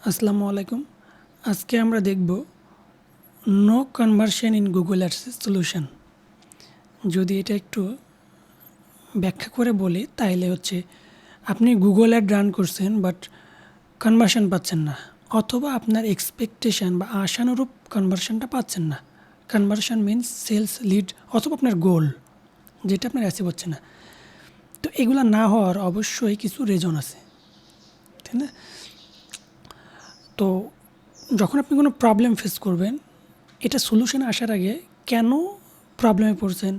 আসসালামু আলাইকুম। আজকে আমরা দেখব no conversion in Google ads solution. যদি এটা একটু ব্যাখ্যা করে বলি তাইলে হচ্ছে আপনি গুগল অ্যাড রান করছেন বাট কনভার্সন পাচ্ছেন না, অথবা আপনার এক্সপেকটেশন বা আশানুরূপ কনভার্সনটা পাচ্ছেন না। কনভার্সন মিনস সেলস, লিড অথবা আপনার গোল যেটা আপনার অ্যাচিভ হচ্ছে না। তো এগুলো না হওয়ার অবশ্যই কিছু রিজন আছে, তাই না? তো যখন আপনি কোনো প্রবলেম ফেস করবেন, এটা সলিউশনে আসার আগে কেন প্রবলেমে পড়ছেন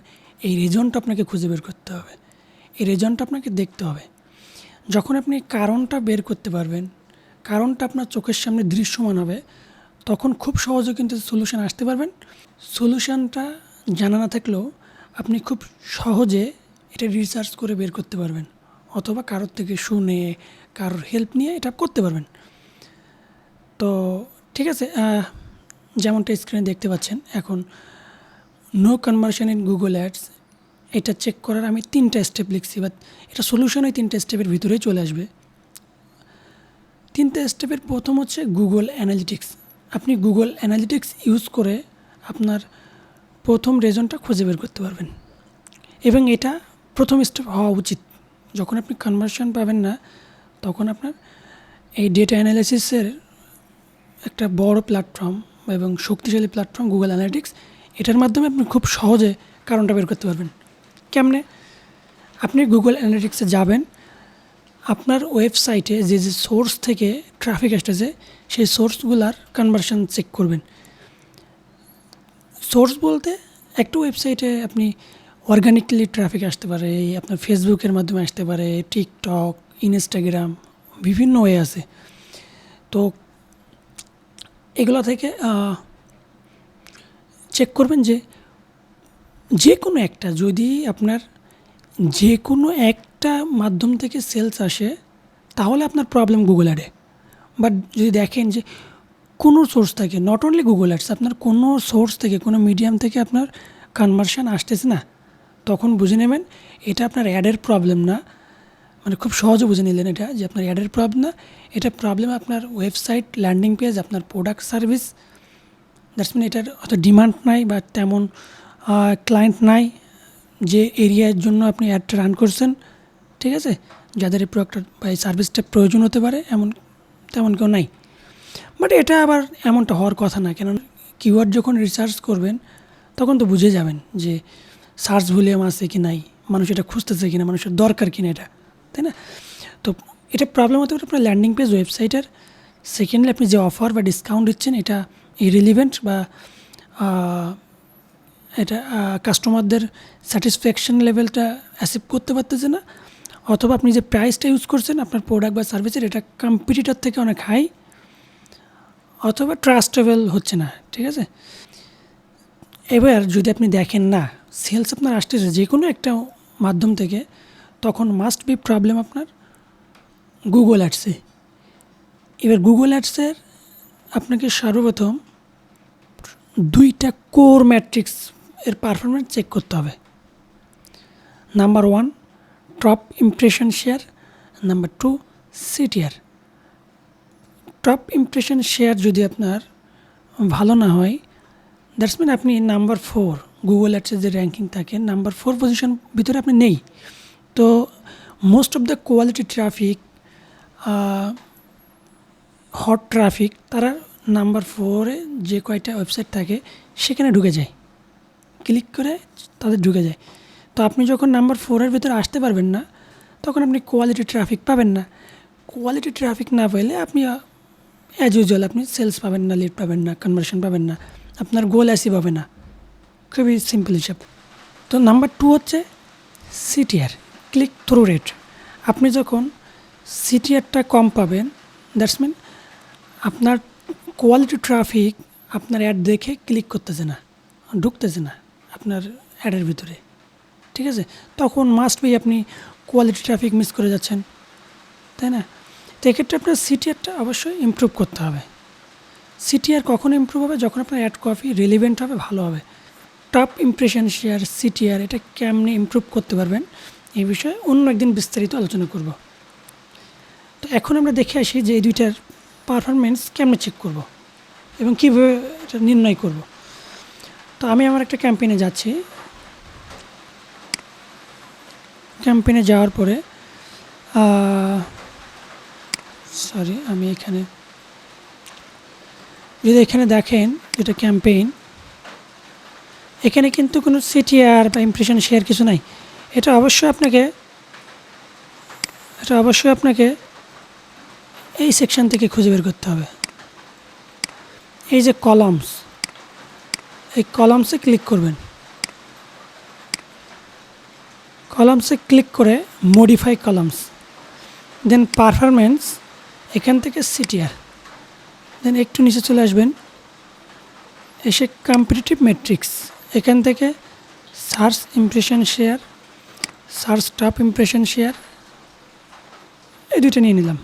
এই রিজনটা আপনাকে খুঁজে বের করতে হবে, এই রিজনটা আপনাকে দেখতে হবে। যখন আপনি কারণটা বের করতে পারবেন, কারণটা আপনার চোখের সামনে দৃশ্যমান হবে, তখন খুব সহজে কিন্তু সলিউশন আসতে পারবেন। সলিউশনটা জানা না থাকলেও আপনি খুব সহজে এটা রিসার্চ করে বের করতে পারবেন, অথবা কারোর থেকে শুনে কারোর হেল্প নিয়ে এটা করতে পারবেন। তো ঠিক আছে, যেমনটা স্ক্রিনে দেখতে পাচ্ছেন এখন no conversion in Google ads, এটা চেক করার আমি 3টা স্টেপ লিখছি, বাট এটা সলিউশন ওই 3টা স্টেপের ভিতরেই চলে আসবে। 3টা স্টেপের প্রথম হচ্ছে গুগল অ্যানালিটিক্স। আপনি গুগল অ্যানালিটিক্স ইউজ করে আপনার প্রথম রিজনটা খুঁজে বের করতে পারবেন, এবং এটা প্রথম স্টেপ হওয়া উচিত। যখন আপনি কনভার্সন পাবেন না, তখন আপনার এই ডেটা অ্যানালিসিসের একটা বড় প্ল্যাটফর্ম এবং শক্তিশালী প্ল্যাটফর্ম গুগল অ্যানালিটিক্স, এটার মাধ্যমে আপনি খুব সহজে কারণটা বের করতে পারবেন। কেমনে? আপনি গুগল অ্যানালিটিক্সে যাবেন, আপনার ওয়েবসাইটে যে যে সোর্স থেকে ট্রাফিক আসতেছে সেই সোর্সগুলার কনভার্সন চেক করবেন। সোর্স বলতে একটা ওয়েবসাইটে আপনি অর্গানিকলি ট্রাফিক আসতে পারে, আপনার ফেসবুকের মাধ্যমে আসতে পারে, টিকটক, ইনস্টাগ্রাম, বিভিন্ন ওয়ে আছে। তো এগুলো থেকে চেক করবেন যে কোনো একটা, যদি আপনার যে কোনো একটা মাধ্যম থেকে সেলস আসে তাহলে আপনার প্রবলেম গুগল অ্যাডে। বাট যদি দেখেন যে কোনো সোর্স থেকে, নট অনলি গুগল অ্যাডস, আপনার কোনো সোর্স থেকে, কোনো মিডিয়াম থেকে আপনার কনভার্সন আসতেছে না, তখন বুঝে নেবেন এটা আপনার অ্যাডের প্রবলেম না। মানে খুব সহজে বুঝে নিলেন এটা যে আপনার অ্যাডের প্রবলেম না, এটা প্রবলেম আপনার ওয়েবসাইট, ল্যান্ডিং পেজ, আপনার প্রোডাক্ট সার্ভিস। দ্যাটস মিন এটার অত ডিমান্ড নাই বা তেমন ক্লায়েন্ট নাই যে এরিয়ার জন্য আপনি অ্যাডটা রান করছেন, ঠিক আছে? যাদের এই প্রোডাক্ট বা এই সার্ভিসটা প্রয়োজন হতে পারে তেমন কেউ নাই। বাট এটা আবার এমনটা হওয়ার কথা না, কেন কিওয়ার্ড যখন রিসার্চ করবেন তখন তো বুঝে যাবেন যে সার্চ ভলিউম আছে কি নাই, মানুষ এটা খুঁজতেছে কিনা, মানুষের দরকার কিনা এটা, তাই না? তো এটা প্রবলেম হতে পারে আপনার ল্যান্ডিং পেজ, ওয়েবসাইটের। সেকেন্ডলি আপনি যে অফার বা ডিসকাউন্ট দিচ্ছেন এটা ইরিলিভেন্ট বা এটা কাস্টমারদের স্যাটিসফ্যাকশন লেভেলটা অ্যাচিভ করতে পারতেছে না, অথবা আপনি যে প্রাইসটা ইউজ করছেন আপনার প্রোডাক্ট বা সার্ভিসের, এটা কম্পিটিটর থেকে অনেক হাই, অথবা ট্রাস্টেবল হচ্ছে না, ঠিক আছে? এবার যদি আপনি দেখেন না সেলস আপনার আসতেছে যে কোনো একটা মাধ্যম থেকে, তখন মাস্ট বি প্রবলেম আপনার গুগল অ্যাডসে। এবার গুগল অ্যাডসের আপনাকে সর্বপ্রথম 2টা কোর ম্যাট্রিক্স এর পারফরমেন্স চেক করতে হবে। Number 1 top impression share, number 2 CTR. Top impression share যদি আপনার ভালো না হয়, দ্যাটস মিন আপনি নাম্বার 4 গুগল অ্যাডসের যে র্যাঙ্কিং থাকে নাম্বার 4 পজিশন ভিতরে আপনি নেই। তো most of the quality traffic, hot traffic, তারা নাম্বার 4-এ যে কয়টা ওয়েবসাইট থাকে সেখানে ঢুকে যায়, ক্লিক করে তাদের ঢুকে যায়। তো আপনি যখন নাম্বার 4-এর ভিতরে আসতে পারবেন না, তখন আপনি কোয়ালিটি ট্রাফিক পাবেন না। কোয়ালিটি ট্রাফিক না পেলে আপনি অ্যাজ ইউজুয়াল আপনি সেলস পাবেন না, লিড পাবেন না, কনভার্সন পাবেন না, আপনার গোল অ্যাচিভ হবে না। খুবই সিম্পল হিসাব। তো নাম্বার 2 হচ্ছে সিটিআর, ক্লিক থ্রু রেট। আপনি যখন সিটিআরটা কম পাবেন, দ্যাটস মিন আপনার কোয়ালিটি ট্রাফিক আপনার অ্যাড দেখে ক্লিক করতেছে না, ঢুকতেছে না আপনার অ্যাডের ভিতরে, ঠিক আছে? তখন মাস্ট বি আপনি কোয়ালিটি ট্রাফিক মিস করে যাচ্ছেন, তাই না? তো এক্ষেত্রে আপনার সিটিআরটা অবশ্যই ইমপ্রুভ করতে হবে। সিটিআর কখন ইমপ্রুভ হবে? যখন আপনার অ্যাড কপি রিলিভেন্ট হবে, ভালো হবে। টপ ইমপ্রেশন শেয়ার, সিটিআর, এটা কেমনে ইমপ্রুভ করতে পারবেন এই বিষয়ে অন্য একদিন বিস্তারিত আলোচনা করব। তো এখন আমরা দেখে আসি যে এই দুইটার পারফরমেন্স কেমনে চেক করব এবং কীভাবে এটা নির্ণয় করব। তো আমি আমার একটা ক্যাম্পেইনে যাচ্ছি। ক্যাম্পেইনে যাওয়ার পরে সরি আমি এখানে যদি এখানে দেখেন যেটা ক্যাম্পেইন, এখানে কিন্তু কোনো সিটিআর বা ইমপ্রেশন শেয়ার কিছু নাই। এটা অবশ্যই আপনাকে এই সেকশন থেকে খুঁজে বের করতে হবে। এই যে কলামস, এই কলামসে ক্লিক করবেন। কলামসে ক্লিক করে মডিফাই কলামস, দেন পারফরমেন্স, এখান থেকে সিটিআর, দেন একটু নিচে চলে আসবেন, এসে কম্পিটিটিভ ম্যাট্রিক্স, এখান থেকে search impression share, search top impression share, এই দুইটা নিয়ে নিলাম।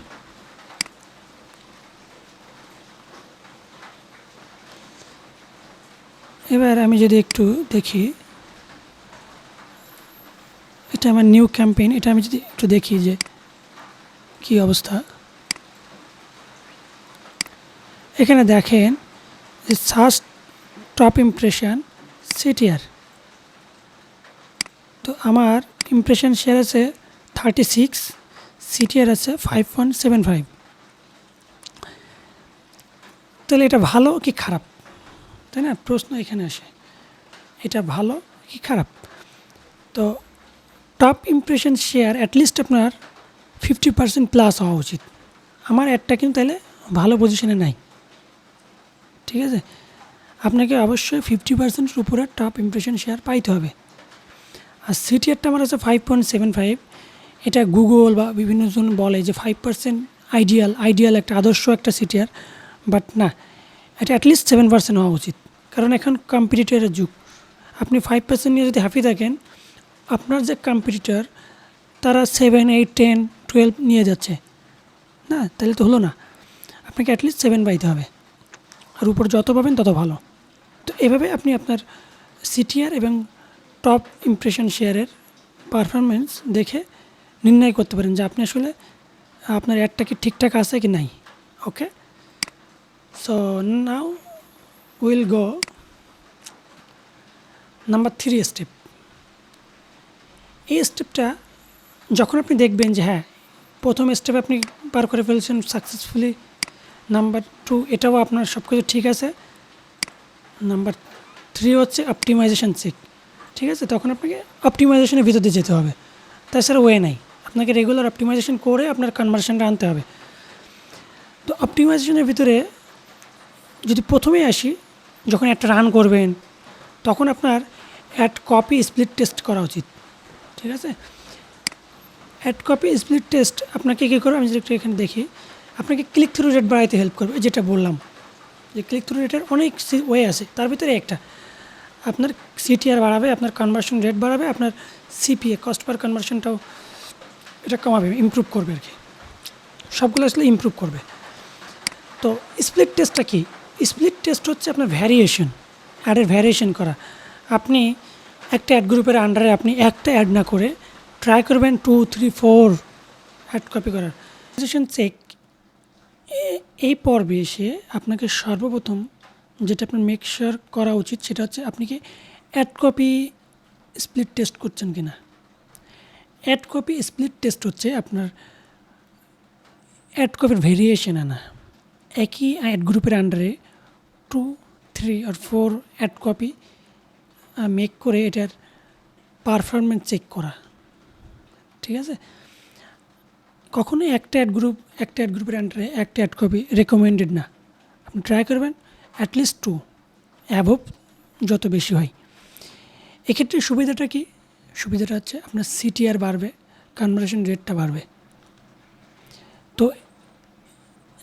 এবার আমি যদি একটু দেখি, এটা আমার নিউ ক্যাম্পেইন, এটা আমি যদি একটু দেখি যে কী অবস্থা। এখানে দেখেন যে সার্চ টপ ইমপ্রেশন সিটিআর, তো আমার ইমপ্রেশন শেয়ার আছে 36, সিটিআর আছে 5.75। তাহলে এটা ভালো কি খারাপ, তাই না? প্রশ্ন এখানে আসে, এটা ভালো কি খারাপ। তো টপ ইমপ্রেশন শেয়ার অ্যাটলিস্ট আপনার 50% প্লাস হওয়া উচিত। আমার অ্যাডটা কিন্তু তাহলে ভালো পজিশনে নাই, ঠিক আছে? আপনাকে অবশ্যই 50% উপরে টপ ইমপ্রেশন শেয়ার পাইতে হবে। আর সিটিআরটা আমার আছে 5.75। এটা গুগল বা বিভিন্ন জন বলে যে 5% আইডিয়াল একটা আদর্শ একটা সিটিআর, বাট না, এটা অ্যাটলিস্ট 7% হওয়া উচিত। কারণ এখন কম্পিটিটরের যুগ। আপনি 5% নিয়ে যদি হ্যাপি থাকেন, আপনার যে কম্পিটিটর তারা 7, 8, 10, 12 নিয়ে যাচ্ছে, না তাহলে তো হলো না। আপনাকে অ্যাটলিস্ট 7 পাইতে হবে, আর উপর যত পাবেন তত ভালো। তো এভাবে আপনি আপনার সিটিআর এবং টপ ইমপ্রেশন শেয়ারের পারফরমেন্স দেখে নির্ণয় করতে পারেন যে আপনি আসলে আপনার অ্যাডটা কি ঠিকঠাক আছে কি নাই। Okay, so now will go number 3 step. এই স্টেপটা যখন আপনি দেখবেন যে হ্যাঁ, প্রথম স্টেপ আপনি পার করে ফেলছেন সাকসেসফুলি, নাম্বার 2 এটাও আপনার সব কিছু ঠিক আছে, নাম্বার 3 হচ্ছে অপটিমাইজেশন চেক, ঠিক আছে? তখন আপনাকে অপটিমাইজেশনের ভিতর দিয়ে যেতে হবে, তাছাড়া ওয়ে নাই। আপনাকে রেগুলার অপটিমাইজেশন করে আপনার কনভার্সনটা আনতে হবে। তো অপটিমাইজেশনের ভিতরে যদি প্রথমেই আসি, যখন একটা রান করবেন তখন আপনার অ্যাড কপি স্প্লিট টেস্ট করা উচিত, ঠিক আছে? অ্যাড কপি স্প্লিট টেস্ট আপনাকে কী করবে, আমি যদি একটু এখানে দেখি, আপনাকে ক্লিক থ্রু রেট বাড়াইতে হেল্প করবে। যেটা বললাম যে ক্লিক থ্রু রেটের অনেক ওয়ে আছে, তার ভিতরে একটা আপনার সিটিআর বাড়াবে, আপনার কনভার্সন রেট বাড়াবে, আপনার সিপিএ কস্ট পার কনভার্সনটাও এটা কমাবে, ইমপ্রুভ করবে আর কি। সবগুলো আসলে ইমপ্রুভ করবে। তো স্প্লিট টেস্টটা কি? স্প্লিট টেস্ট হচ্ছে আপনার ভ্যারিয়েশন, অ্যাডের ভ্যারিয়েশন করা। আপনি একটা অ্যাড গ্রুপের আন্ডারে আপনি একটা অ্যাড না করে ট্রাই করবেন 2, 3, 4 অ্যাড কপি করার। চেক এই পর্বে এসে আপনাকে সর্বপ্রথম যেটা আপনার মেক শিওর করা উচিত সেটা হচ্ছে আপনি কি অ্যাড কপি স্প্লিট টেস্ট করছেন কি না। অ্যাড কপি স্প্লিট টেস্ট হচ্ছে আপনার অ্যাড কপির ভেরিয়েশন আনা। একই অ্যাড গ্রুপের আন্ডারে 2, 3 আর 4 অ্যাড কপি মেক করে এটার পারফরমেন্স চেক করা, ঠিক আছে? কখনোই একটা অ্যাড গ্রুপের আন্ডারে একটা অ্যাড কপি রেকমেন্ডেড না। আপনি ট্রাই করবেন অ্যাটলিস্ট 2, অ্যাভব যত বেশি হয়। এক্ষেত্রে সুবিধাটা কি? সুবিধাটা হচ্ছে আপনার সিটিআর বাড়বে, কনভার্সন রেটটা বাড়বে। তো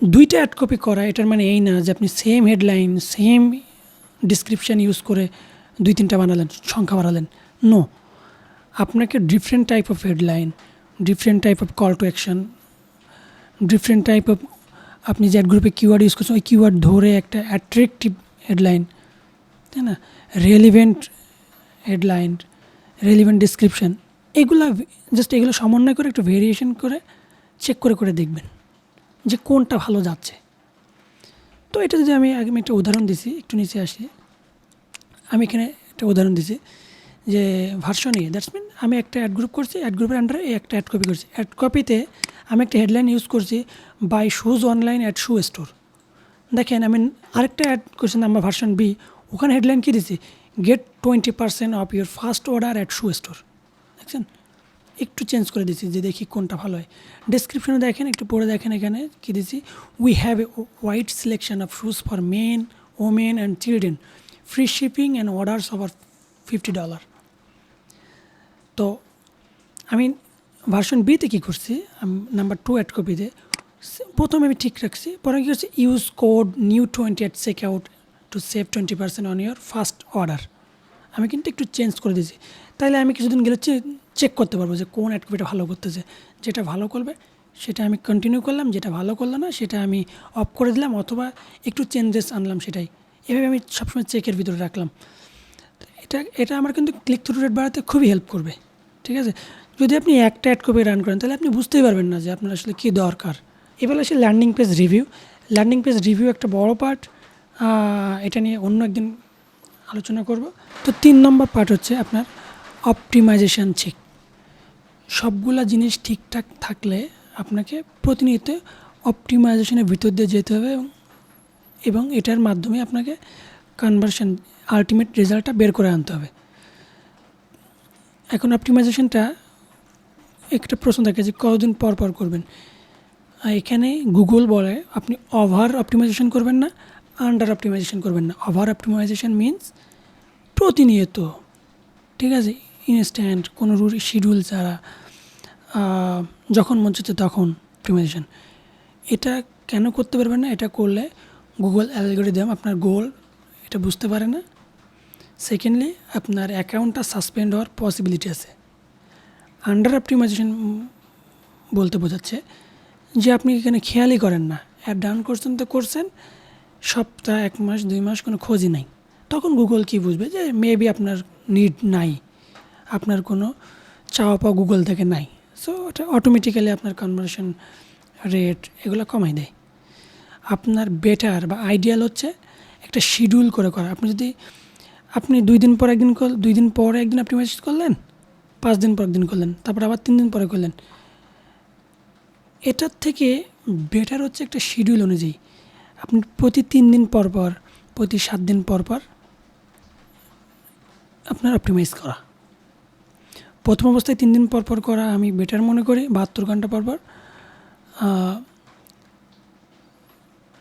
2টা অ্যাড কপি করা এটার মানে এই না যে আপনি same headline same description use করে 2-3টা বানালেন, সংখ্যা বাড়ালেন। নো, আপনাকে different type of headline, different type of call to action, different type of আপনি যে অ্যাড গ্রুপে কিওয়ার্ড ইউজ করছেন ওই কিওয়ার্ড ধরে একটা অ্যাট্রাকটিভ হেডলাইন, তাই না, রেলিভেন্ট হেডলাইন, রেলিভেন্ট ডিসক্রিপশান, এগুলো সমন্বয় করে একটু ভেরিয়েশন করে চেক করে দেখবেন যে কোনটা ভালো যাচ্ছে। তো এটা যদি আমি একটা উদাহরণ দিছি, একটু নিচে আসি, আমি এখানে একটা উদাহরণ দিছি যে ভার্সন এ, দ্যাটস মিন আমি একটা অ্যাড গ্রুপ করছি, অ্যাড গ্রুপের আন্ডারে একটা অ্যাড কপি করছি। অ্যাড কপিতে আমি একটা হেডলাইন ইউজ করছি, buy shoes online at shoe store. দেখেন আমি আরেকটা অ্যাড করছি আমার ভার্সন বি, ওখানে হেডলাইন কী দিছি, get 20% off your first order at shoe store. দেখছেন, একটু চেঞ্জ করে দিচ্ছি যে দেখি কোনটা ভালো হয়। ডেসক্রিপশনে দেখেন, একটু পড়ে দেখেন এখানে কী দিছি, we have a wide selection of shoes for men, women and children, free shipping and orders over $50। তো আমি ভার্সন বিতে কী করছি, নাম্বার 2 অ্যাড কপিতে প্রথমে আমি ঠিক রাখছি, পরে কী করছি, use code new20 at checkout to save 20% on your first order. আমি কিন্তু একটু চেঞ্জ করে দিয়েছি, তাইলে আমি কিছুদিন গেলে চেক করতে পারবো যে কোন অ্যাড কপিটা ভালো করতেছে। যেটা ভালো করবে সেটা আমি কন্টিনিউ করলাম, যেটা ভালো করলো না সেটা আমি অফ করে দিলাম, অথবা একটু চেঞ্জেস আনলাম সেটাই। এভাবে আমি সবসময় চেকের ভিতরে রাখলাম। এটা আমার কিন্তু ক্লিক থ্রু রেট বাড়াতে খুবই হেল্প করবে, ঠিক আছে। যদি আপনি একটা অ্যাড কপি রান করেন তাহলে আপনি বুঝতেই পারবেন না যে আপনার আসলে কী দরকার। এবার আসে landing page review. Landing page review একটা বড় পার্ট, এটা নিয়ে অন্য একদিন আলোচনা করব। তো 3 নম্বর পার্ট হচ্ছে আপনার অপটিমাইজেশন চেক। সবগুলা জিনিস ঠিকঠাক থাকলে আপনাকে প্রতিনিয়ত অপটিমাইজেশনের ভিতর দিয়ে যেতে হবে, এবং এটার মাধ্যমে আপনাকে কনভার্সন আলটিমেট রেজাল্টটা বের করে আনতে হবে। এখন অপটিমাইজেশনটা একটা প্রশ্ন থাকে যে কতদিন পর পর করবেন। এখানে গুগল বলে আপনি ওভার অপটিমাইজেশন করবেন না, আন্ডার অপটিমাইজেশন করবেন না। ওভার অপটিমাইজেশন মিনস প্রতিনিয়ত, ঠিক আছে, ইনস্ট্যান্ট, কোনো শিডিউল ছাড়া, যখন মন চাচ্ছে তখন অপটিমাইজেশন। এটা কেন করতে পারবেন না? এটা করলে গুগল অ্যালগরিদম আপনার গোল এটা বুঝতে পারে না। সেকেন্ডলি আপনার অ্যাকাউন্টটা সাসপেন্ড হওয়ার পসিবিলিটি আছে। আন্ডার অপটিমাইজেশন বলতে বোঝাচ্ছে যে আপনি এখানে খেয়ালই করেন না, অ্যাড ডাউন করছেন তো করছেন, সপ্তাহ 1 মাস 2 মাস কোনো খোঁজই নাই। তখন গুগল কি বুঝবে যে মেবি আপনার নিড নাই, আপনার কোনো চাওয়া পাওয়া গুগল থেকে নাই। সো ওটা অটোমেটিক্যালি আপনার কনভার্সন রেট এগুলো কমাই দেয়। আপনার বেটার বা আইডিয়াল হচ্ছে একটা শিডিউল করে করা। আপনি 2 দিন পর একদিন 2 দিন পরে একদিন অপটিমাইজ করলেন, 5 দিন পর একদিন করলেন, তারপর আবার 3 দিন পরে করলেন। এটার থেকে বেটার হচ্ছে একটা শিডিউল অনুযায়ী আপনি প্রতি 3 দিন পর পর, প্রতি 7 দিন পর পর আপনার অপটিমাইজ করা। প্রথম অবস্থায় 3 দিন পর পর করা আমি বেটার মনে করি, 72 ঘন্টা পর পর।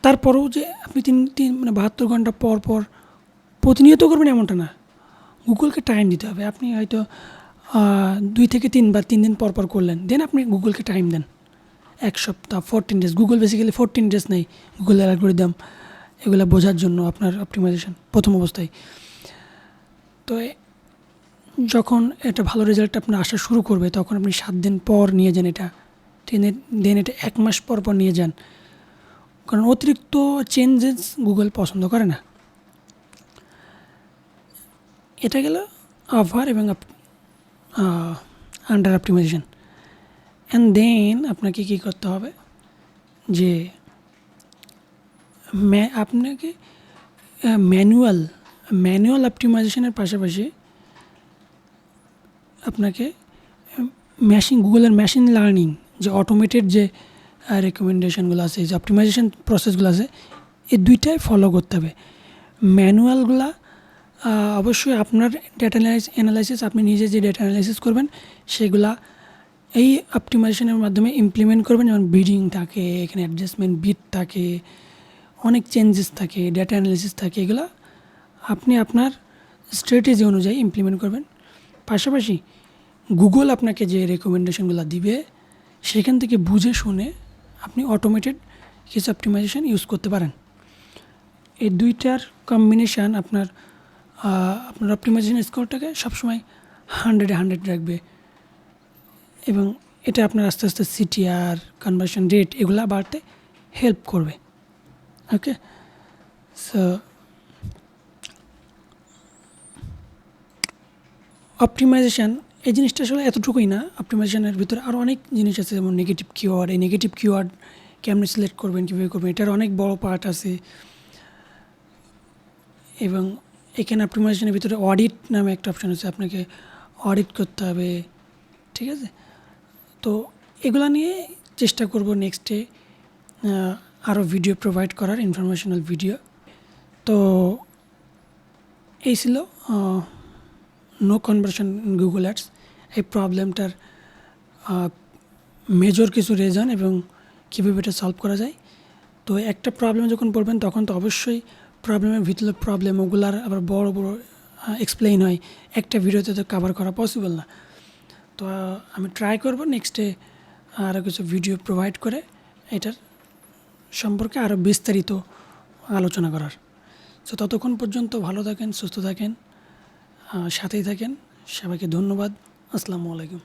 তারপরেও যে আপনি 72 ঘন্টা পর পর প্রতিনিয়ত করবেন এমনটা না, গুগলকে টাইম দিতে হবে। আপনি হয়তো 2 থেকে 3 বা 3 দিন পর পর করলেন, দেন আপনি গুগলকে টাইম দেন 1 সপ্তাহ, 14 ডেজ। গুগল বেসিক্যালি 14 ডেজ নেই, গুগল অ্যালগরিদম এগুলো বোঝার জন্য আপনার অপটিমাইজেশন প্রথম অবস্থায়। তো যখন এটা ভালো রেজাল্ট আপনার আসা শুরু করবে তখন আপনি 7 দিন পর নিয়ে যান এটা, দেন এটা 1 মাস পর পর নিয়ে যান, কারণ অতিরিক্ত চেঞ্জেস গুগল পছন্দ করে না। এটা গেল ওভার এবং আন্ডার অপটিমাইজেশন। অ্যান্ড দেন আপনাকে কী করতে হবে যে আপনাকে ম্যানুয়াল অপটিমাইজেশনের পাশাপাশি আপনাকে গুগলের মেশিন লার্নিং যে অটোমেটেড যে রেকমেন্ডেশনগুলো আছে, যে অপটিমাইজেশন প্রসেসগুলো আছে, এই দুইটাই ফলো করতে হবে। ম্যানুয়ালগুলা অবশ্যই আপনার ডেটা অ্যানালাইসিস, আপনি নিজে যে ডেটা অ্যানালাইসিস করবেন সেগুলা এই অপটিমাইজেশনের মাধ্যমে ইমপ্লিমেন্ট করবেন। যেমন বিডিং থাকে, এখানে অ্যাডজাস্টমেন্ট বিট থাকে, অনেক চেঞ্জেস থাকে, ডেটা অ্যানালাইসিস থাকে, এগুলো আপনি আপনার স্ট্র্যাটেজি অনুযায়ী ইমপ্লিমেন্ট করবেন। পাশাপাশি গুগল আপনাকে যে রেকমেন্ডেশনগুলো দিবে সেখান থেকে বুঝে শুনে আপনি অটোমেটেড কিছু অপটিমাইজেশন ইউজ করতে পারেন। এই দুইটার কম্বিনেশান আপনার অপটিমাইজেশন স্কোরটাকে সবসময় 100 রাখবে, এবং এটা আপনার আস্তে আস্তে সিটিআর, কনভার্সন রেট এগুলা বাড়তে হেল্প করবে। ওকে, সো অপটিমাইজেশান এই জিনিসটা আসলে এতটুকুই না, অপটিমাইজেশনের ভিতরে আরও অনেক জিনিস আছে, যেমন নেগেটিভ কিওয়ার্ড। এই নেগেটিভ কিওয়ার্ড কেমনে সিলেক্ট করবেন, কীভাবে করবেন, এটার অনেক বড় পার্ট আছে। এবং এখানে অপটিমাইজেশনের ভিতরে অডিট নামে একটা অপশন আছে, আপনাকে অডিট করতে হবে, ঠিক আছে। তো এগুলা নিয়ে চেষ্টা করব নেক্সটে আরও ভিডিও প্রোভাইড করার, ইনফরমেশনাল ভিডিও। তো এই ছিল no conversion in Google ads, এই প্রবলেমটার মেজর কিছু রিজন এবং কীভাবে এটা সলভ করা যায়। তো একটা প্রবলেম যখন পড়বেন তখন তো অবশ্যই প্রবলেমের ভিতরে প্রবলেম ওগুলার আবার বড় বড় এক্সপ্লেইন হয়, একটা ভিডিওতে তো কভার করা পসিবল না। তো আমি ট্রাই করব নেক্সটে আরও কিছু ভিডিও প্রোভাইড করে এটার সম্পর্কে আরও বিস্তারিত আলোচনা করার। তো ততক্ষণ পর্যন্ত ভালো থাকেন, সুস্থ থাকেন, সাথেই থাকেন। সবাইকে ধন্যবাদ। আসসালামু আলাইকুম।